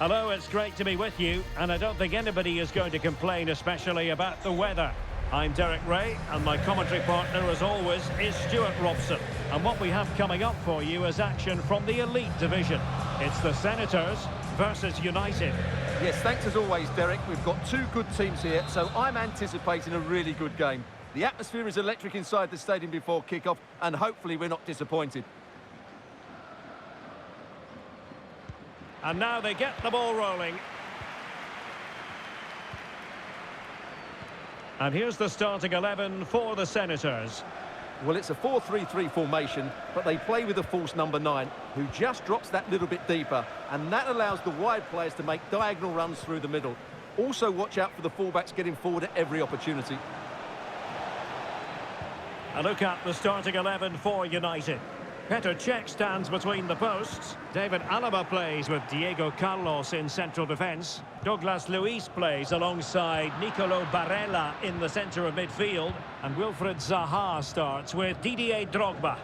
Hello, it's great to be with you, and I don't think anybody is going to complain, especially about the weather. I'm Derek Ray, and my commentary partner, as always, is Stuart Robson. And what we have coming up for you is action from the Elite Division. It's the Senators versus United. Yes, thanks as always, Derek. We've got two good teams here, so I'm anticipating a really good game. The atmosphere is electric inside the stadium before kick-off, and hopefully we're not disappointed. And now they get the ball rolling. And here's the starting 11 for the Senators. Well, it's a 4-3-3 formation, but they play with a false number 9, who just drops that little bit deeper, and that allows the wide players to make diagonal runs through the middle. Also, watch out for the fullbacks getting forward at every opportunity. A look at the starting 11 for United. Petr Cech stands between the posts. David Alaba plays with Diego Carlos in central defence. Douglas Luiz plays alongside Nicolo Barella in the centre of midfield. And Wilfried Zaha starts with Didier Drogba.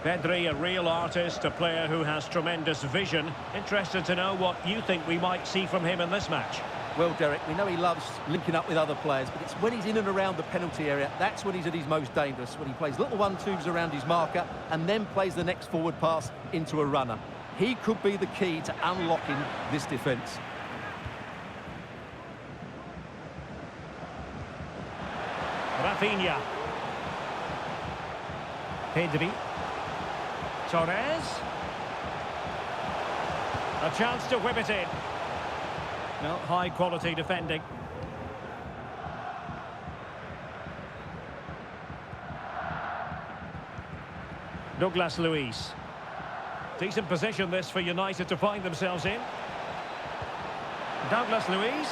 Pedri, a real artist, a player who has tremendous vision. Interested to know what you think we might see from him in this match. Well, Derek, we know he loves linking up with other players, but it's when he's in and around the penalty area, that's when he's at his most dangerous, when he plays little 1-2s around his marker and then plays the next forward pass into a runner. He could be the key to unlocking this defence. Rafinha. Pedri. Torres. A chance to whip it in. Well, high-quality defending. Douglas Luiz. Decent position this for United to find themselves in. Douglas Luiz.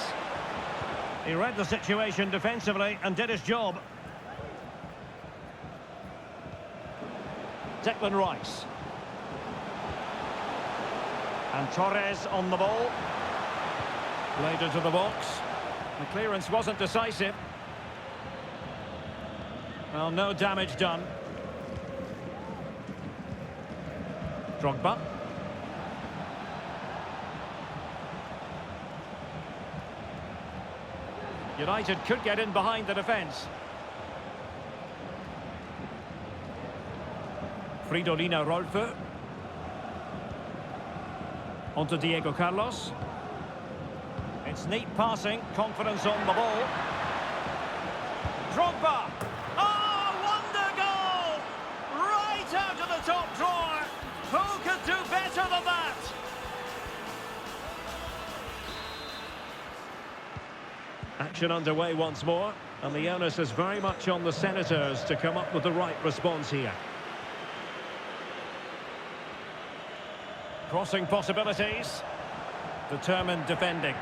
He read the situation defensively and did his job. Declan Rice. And Torres on the ball. Played into the box. The clearance wasn't decisive. Well, no damage done. Drogba. United could get in behind the defence. Fridolina Rolfö. Onto Diego Carlos. It's neat passing, confidence on the ball. Drogba! Oh, wonder goal! Right out of the top drawer! Who could do better than that? Action underway once more, and the onus is very much on the Senators to come up with the right response here. Crossing possibilities. Determined defending.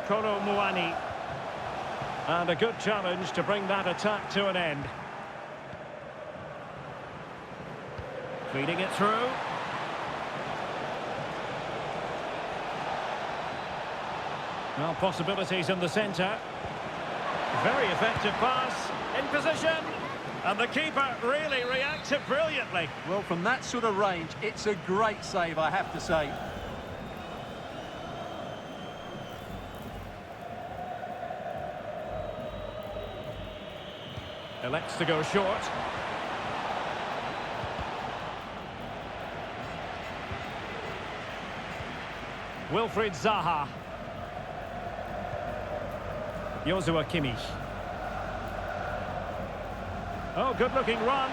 Kolo Muani. And a good challenge to bring that attack to an end. Feeding it through. Well, possibilities in the centre. Very effective pass. In position. And the keeper really reacted brilliantly. Well, from that sort of range, it's a great save, I have to say. Elects to go short. Wilfried Zaha. Joshua Kimmich. Oh, good-looking run.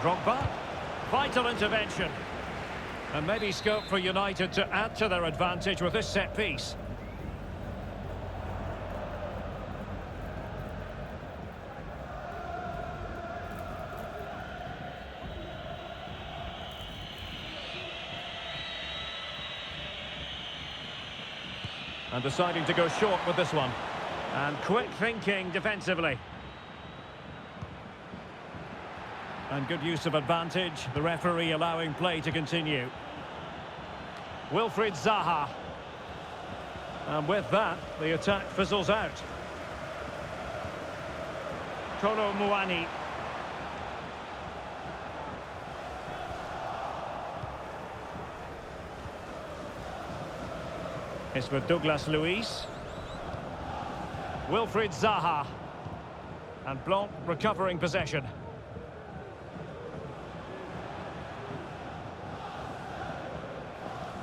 Drogba. Vital intervention. And maybe scope for United to add to their advantage with this set piece. And deciding to go short with this one. And quick thinking defensively. And good use of advantage. The referee allowing play to continue. Wilfried Zaha. And with that, the attack fizzles out. Kolo Muani. It's with Douglas Luiz. Wilfried Zaha. And Blanc recovering possession.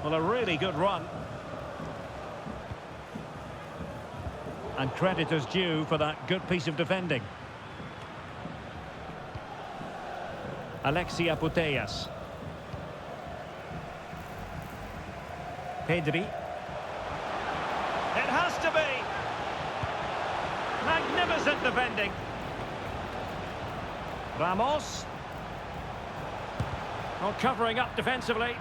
Well, a really good run. And credit is due for that good piece of defending. Alexia Putellas. Pedri. It has to be. Magnificent defending. Ramos. Oh, covering up defensively.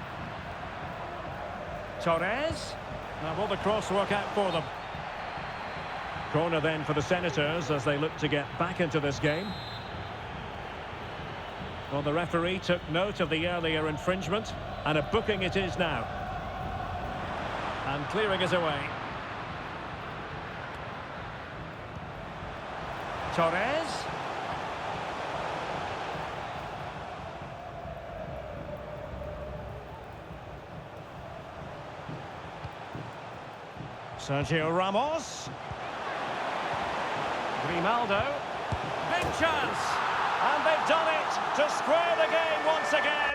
Torres. Now will the cross work out for them? Corner then for the Senators as they look to get back into this game. Well, the referee took note of the earlier infringement, and a booking it is now. And clearing is away. Torres. Sergio Ramos. Grimaldo. Big chance. And they've done it to square the game once again.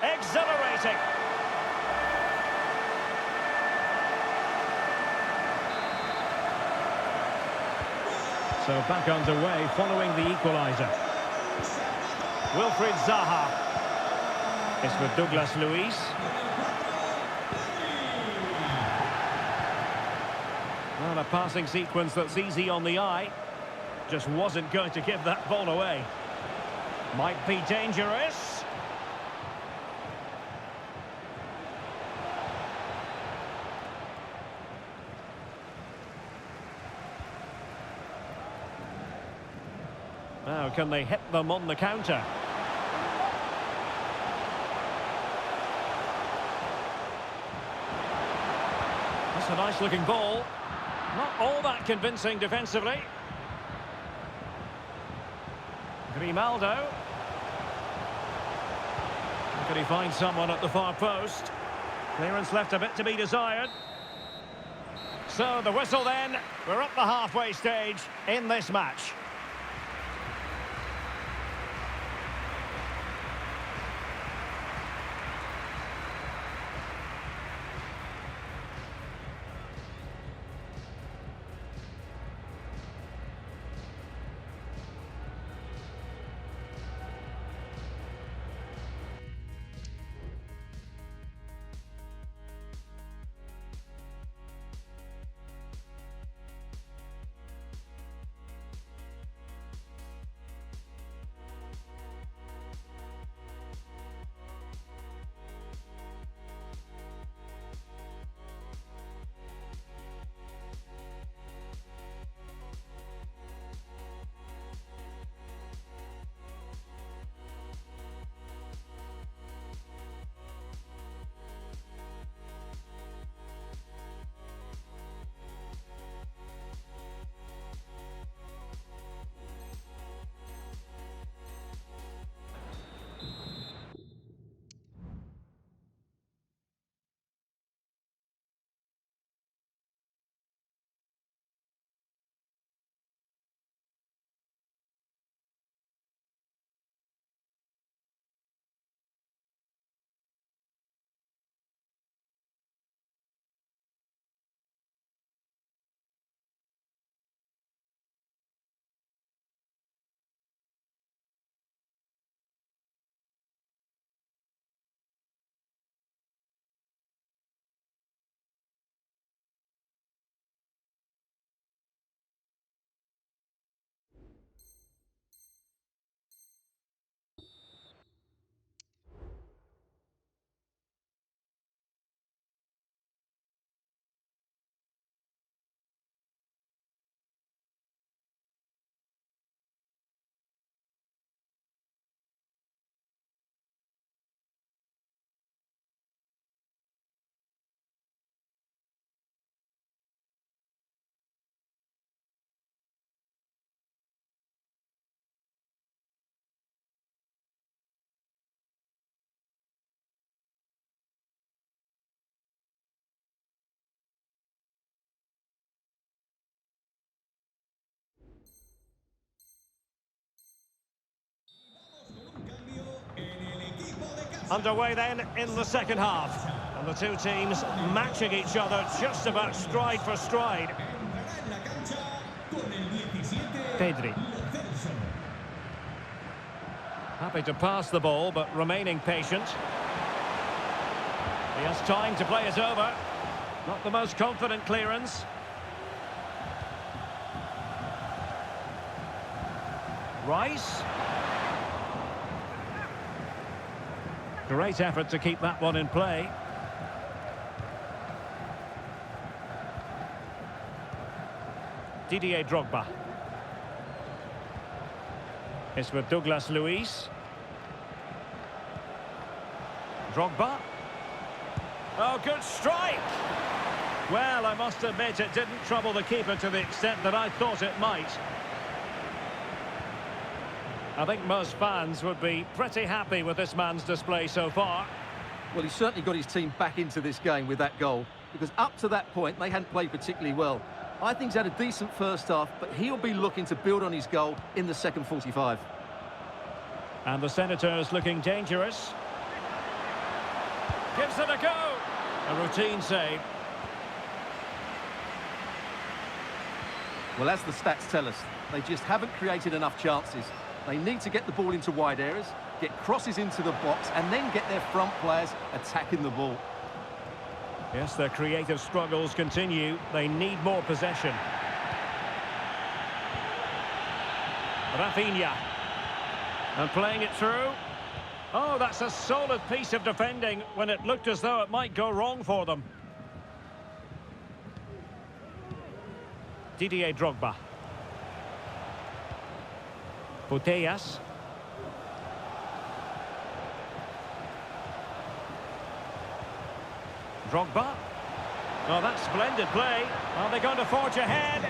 Exhilarating. So back underway following the equaliser. Wilfried Zaha. It's with Douglas Luiz. Well, a passing sequence that's easy on the eye. Just wasn't going to give that ball away. Might be dangerous. Now, can they hit them on the counter? That's a nice-looking ball. Not all that convincing defensively. Grimaldo. Can he find someone at the far post? Clearance left a bit to be desired. So the whistle then. We're at the halfway stage in this match. Underway then in the second half. And the two teams matching each other just about stride for stride. Pedri. Happy to pass the ball, but remaining patient. He has time to play it over. Not the most confident clearance. Rice. Great effort to keep that one in play. Didier Drogba. It's with Douglas Luiz. Drogba. Oh, good strike! Well, I must admit it didn't trouble the keeper to the extent that I thought it might. I think most fans would be pretty happy with this man's display so far. Well, he's certainly got his team back into this game with that goal, because up to that point, they hadn't played particularly well. I think he's had a decent first half, but he'll be looking to build on his goal in the second 45. And the Senators looking dangerous. Gives it a go. A routine save. Well, as the stats tell us, they just haven't created enough chances. They need to get the ball into wide areas, get crosses into the box, and then get their front players attacking the ball. Yes, their creative struggles continue. They need more possession. Rafinha. And playing it through. Oh, that's a solid piece of defending when it looked as though it might go wrong for them. Didier Drogba. Putellas. Drogba. Oh, that's splendid play. Are they going to forge ahead?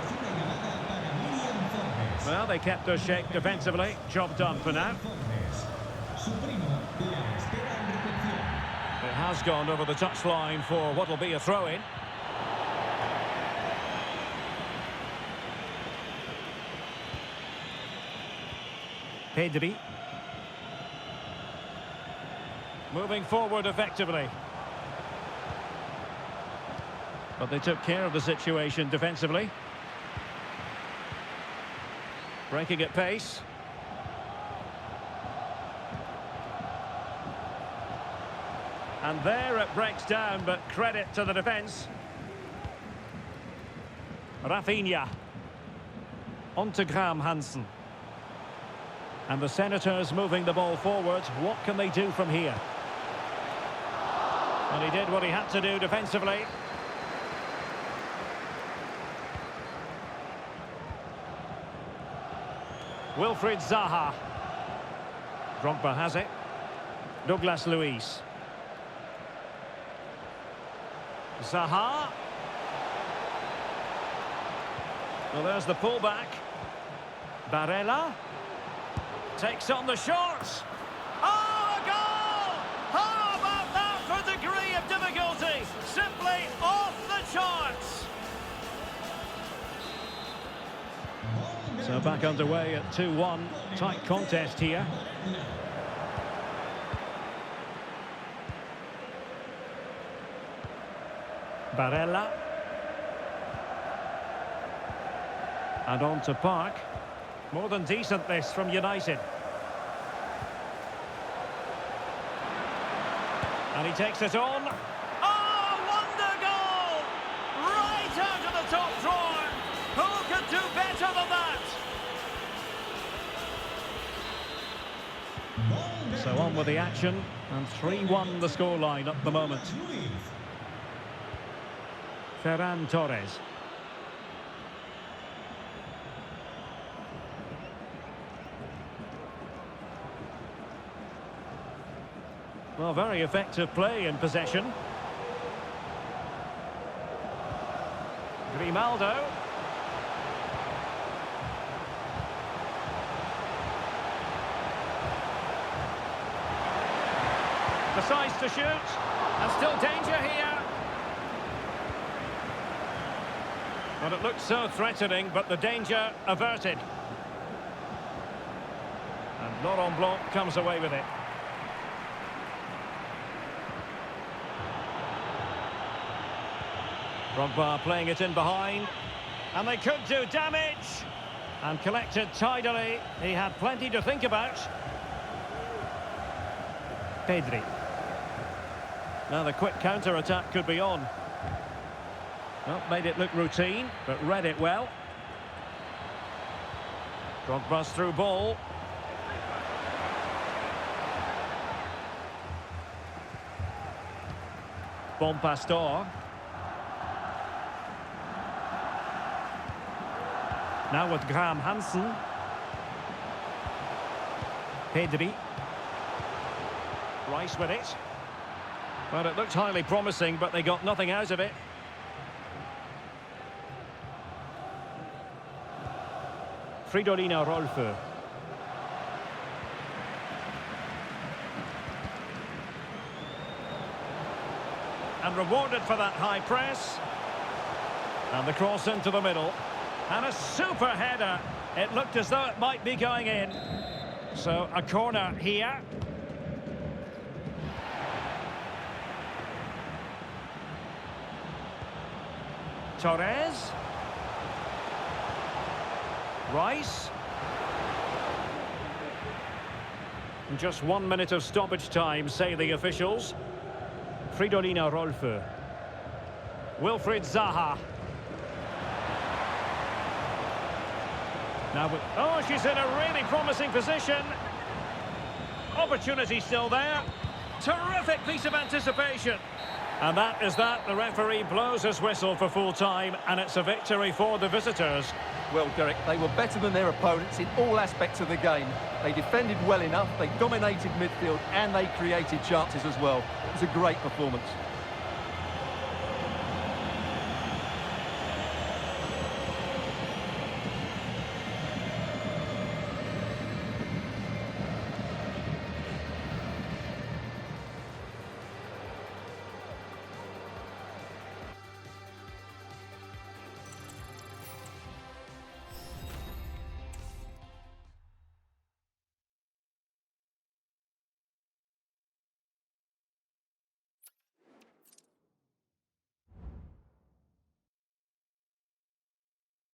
Well, they kept their shape defensively. Job done for now. It has gone over the touchline for what will be a throw-in. Pedri. Moving forward effectively. But they took care of the situation defensively. Breaking at pace. And there it breaks down, but credit to the defence. Rafinha. On to Graham Hansen. And the Senators moving the ball forward. What can they do from here? And he did what he had to do defensively. Wilfried Zaha. Drogba has it. Douglas Luiz. Zaha. Well, there's the pullback. Barella. Takes on the shot. Oh, a goal! How about that for degree of difficulty? Simply off the charts. So back underway at 2-1. Tight contest here. Barella. And on to Park. More than decent this from United. And he takes it on. Oh, wonder goal! Right out of the top drawer. Who could do better than that? So on with the action. And 3-1 the scoreline at the moment. Ferran Torres. Well, very effective play in possession. Grimaldo. Decides to shoot. And still danger here. Well, it looked so threatening, but the danger averted. And Laurent Blanc comes away with it. Drogba playing it in behind. And they could do damage. And collected tidily. He had plenty to think about. Pedri. Now the quick counter-attack could be on. Well, made it look routine, but read it well. Drogba's through ball. Bon Pastor. Now with Graham Hansen. Pedri. Rice with it. Well, it looked highly promising, but they got nothing out of it. Fridolina Rolfö. And rewarded for that high press. And the cross into the middle. And a super header. It looked as though it might be going in. So a corner here. Torres. Rice. And just 1 minute of stoppage time, say the officials. Fridolina Rolfö. Wilfried Zaha. Now, oh, she's in a really promising position. Opportunity still there. Terrific piece of anticipation. And that is that. The referee blows his whistle for full time, and it's a victory for the visitors. Well, Derek, they were better than their opponents in all aspects of the game. They defended well enough, they dominated midfield, and they created chances as well. It was a great performance.